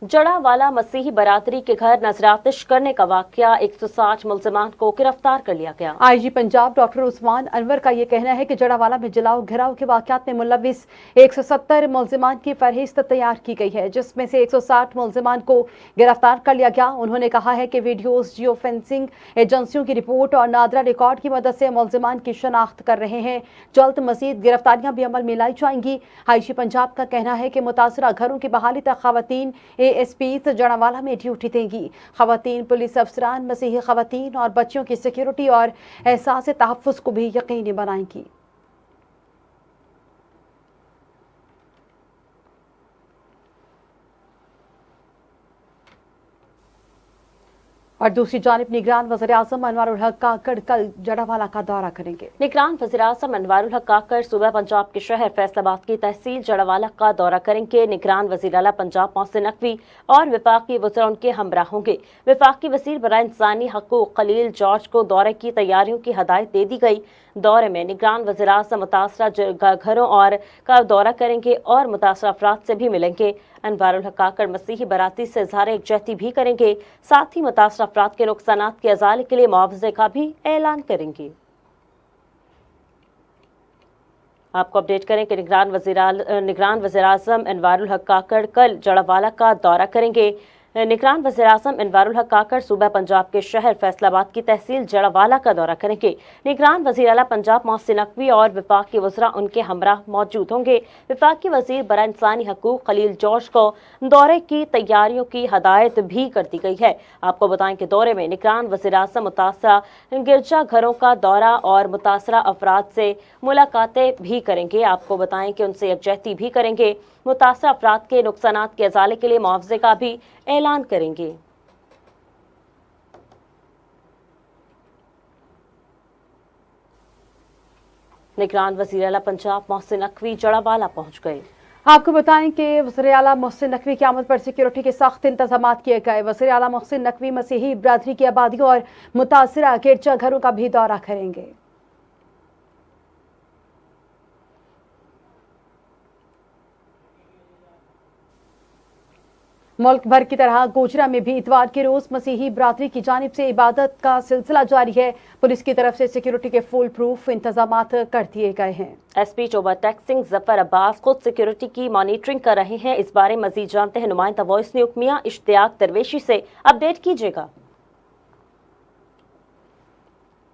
जड़ावाला मसीही बरादरी के घर नजरातिश करने का वाकया 160 मुल्जिमान को गिरफ्तार कर लिया गया। आईजी पंजाब डॉक्टर उस्मान अनवर का ये कहना है कि जड़ावाला में जलाओ घिराव के वाकयात में मुलविस 170 मुल्जिमान की फहरिस्त तैयार की गई है, जिसमें से 160 मुल्जिमान को गिरफ्तार कर लिया गया। उन्होंने कहा है कि वीडियोज, जियो फेंसिंग एजेंसियों की रिपोर्ट और नादरा रिकॉर्ड की मदद से मुल्जिमान की शनाख्त कर रहे हैं। जल्द मजीद गिरफ्तारियां भी अमल में लाई जाएंगी। आईजी पंजाब का कहना है कि मुतासरा घरों की बहाली तक खवातीन एएसपी जड़ावाला में ड्यूटी देंगी। खवातीन पुलिस अफसरान मसीही खवातीन और बच्चों की सिक्योरिटी और एहसास तहफ़्फ़ुज़ को भी यकीनी बनाएंगी। और दूसरी जानिब निगरान वज़ीर-ए-आज़म अनवारुल हक काकड़ कल जड़ावाला का दौरा करेंगे। निगरान वज़ीर-ए-आज़म अनवारुल हक काकड़ सूबा पंजाब के शहर फैसलाबाद की तहसील जड़ावाला का दौरा करेंगे। निगरान वज़ीर आला पंजाब मोहसिन नकवी और विफाकी वज़ीर उनके हमरा होंगे। विफाकी वज़ीर बराए इंसानी हकूक़ खलील जॉर्ज को दौरे की तैयारियों की हदायत दे दी गई। दौरे में निगरान वज़ीर-ए-आज़म मुतासरा घरों और का दौरा करेंगे और मुतासरा अफराद से भी मिलेंगे। अनवारुल हक काकड़ मसीही बराती से इज़हार यकजहती भी करेंगे। साथ ही मुतासरा अफराद के नुकसानात के अज़ाले के लिए मुआवजे का भी ऐलान करेंगे। आपको अपडेट करें कि निगरान वज़ीर-ए-आज़म अनवारुल हक काकड़ कल जड़ावाला का दौरा करेंगे। निगरान वज़ीर-ए-आज़म अनवारुल हक काकड़ सूबा पंजाब के शहर फैसलाबाद की तहसील जड़ावाला का दौरा करेंगे। निगरान वज़ीर आला पंजाब मोहसिन नकवी और विफाकी वज़रा उनके हमरा मौजूद होंगे। विफाकी वज़ीर बराए इंसानी हकूक़ खलील जॉर्ज को दौरे की तैयारियों की हदायत भी कर दी गई है। आपको बताएं कि दौरे में निगरान वज़ीर-ए-आज़म मुतासरा गिरजा घरों का दौरा और मुतासरा अफराद से मुलाकातें भी करेंगे। आपको बताएं कि उनसे यकजहती भी करेंगे। मुतासरा अफराद के नुकसानात के अज़ाले के लिए मुआवजे का भी ऐलान करेंगे। निगरान वज़ीर आला पंजाब मोहसिन नकवी जड़ावाला पहुंच गए। आपको बताएं कि वज़ीर आला मोहसिन नकवी की आमद पर सिक्योरिटी के सख्त इंतजाम किए गए। वज़ीर आला मोहसिन नकवी मसीही बिरादरी की आबादी और मुतासरा गिरजा घरों का भी दौरा करेंगे। मुल्क भर की तरह गोजरा में भी इतवार के रोज मसीही बिरादरी की जानिब से इबादत का सिलसिला जारी है। पुलिस की तरफ से सिक्योरिटी के फुल प्रूफ इंतजाम कर दिए गए हैं। एसपी टोबाटेक सिंह जफर अब्बास खुद सिक्योरिटी की मॉनिटरिंग कर रहे हैं। इस बारे मजीद जानते हैं नुमाइंदा वॉइस न्यूज़ मियां इश्तियाक दरवेशी से। अपडेट कीजिएगा।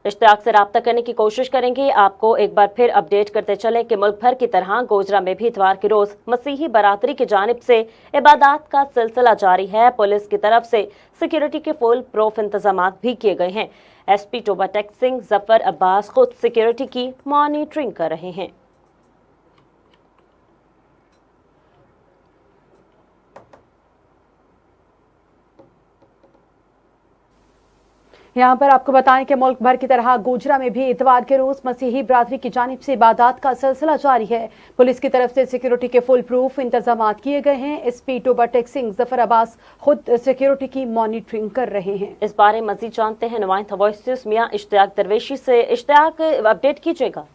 इश्तियाक से राब्ता करने की कोशिश करेंगे। आपको एक बार फिर अपडेट करते चलें कि मुल्क भर की तरह गोजरा में भी इतवार के रोज मसीही बरादरी की जानिब से इबादत का सिलसिला जारी है। पुलिस की तरफ से सिक्योरिटी के फुल प्रूफ इंतजाम भी किए गए हैं। एसपी टोबाटेक सिंह जफर अब्बास खुद सिक्योरिटी की मॉनिटरिंग कर रहे हैं। यहाँ पर आपको बताएं कि मुल्क भर की तरह गोजरा में भी इतवार के रोज मसीही बिरादरी की जानिब से इबादत का सिलसिला जारी है। पुलिस की तरफ से सिक्योरिटी के फुल प्रूफ इंतजाम किए गए हैं। एसपी टोबाटेक सिंह जफर अब्बास खुद सिक्योरिटी की मॉनिटरिंग कर रहे हैं। इस बारे मजीद जानते हैं नुमाइंदा वॉइस न्यूज़ मियां इश्तियाक दरवेशी से। इश्तियाक, अपडेट कीजिएगा।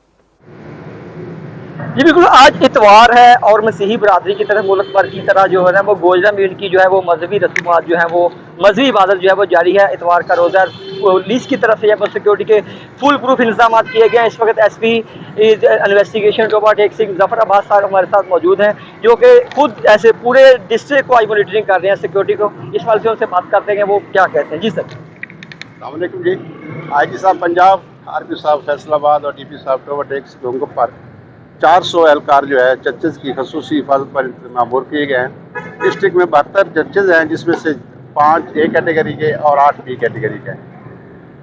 जी बिल्कुल, आज इतवार है और मसीही बिरादरी की तरह मुल्क भर की तरह जो है ना वो गोजरा में इनकी जो है वो मजहबी रसूमात जो है वो मजहबी इबादत जो है वो जारी है। इतवार का रोज़ा पुलिस की तरफ से सिक्योरिटी के फुल प्रूफ इंतजाम किए गए हैं। इस वक्त एसपी इन्वेस्टिगेशन टोबाटेक सिंह जफर अब्बास साहब हमारे साथ मौजूद हैं, जो कि खुद ऐसे पूरे डिस्ट्रिक्ट को आज मॉनिटरिंग कर रहे हैं सिक्योरिटी को। इस वाले से उनसे बात करते हैं वो क्या कहते हैं। जी सर। अस्सलाम वालेकुम जी। आईजी साहब पंजाब, आरपी साहब फैसलाबाद और डीपी साहब टोबाटेक लोगों पर 400 एहलकार जो है जजेस की खसूसी हिफाजत पर मामूर किए गए हैं। डिस्ट्रिक्ट में 72 जजेस हैं, जिसमें से 5 ए कैटेगरी के और 8 बी कैटेगरी के हैं।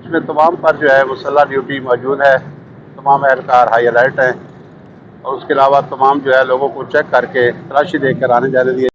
इसमें तमाम पर जो है मुसल्ला ड्यूटी मौजूद है। तमाम एहलकार हाई अलर्ट हैं और उसके अलावा तमाम जो है लोगों को चेक करके तलाशी देकर आने जाने दिए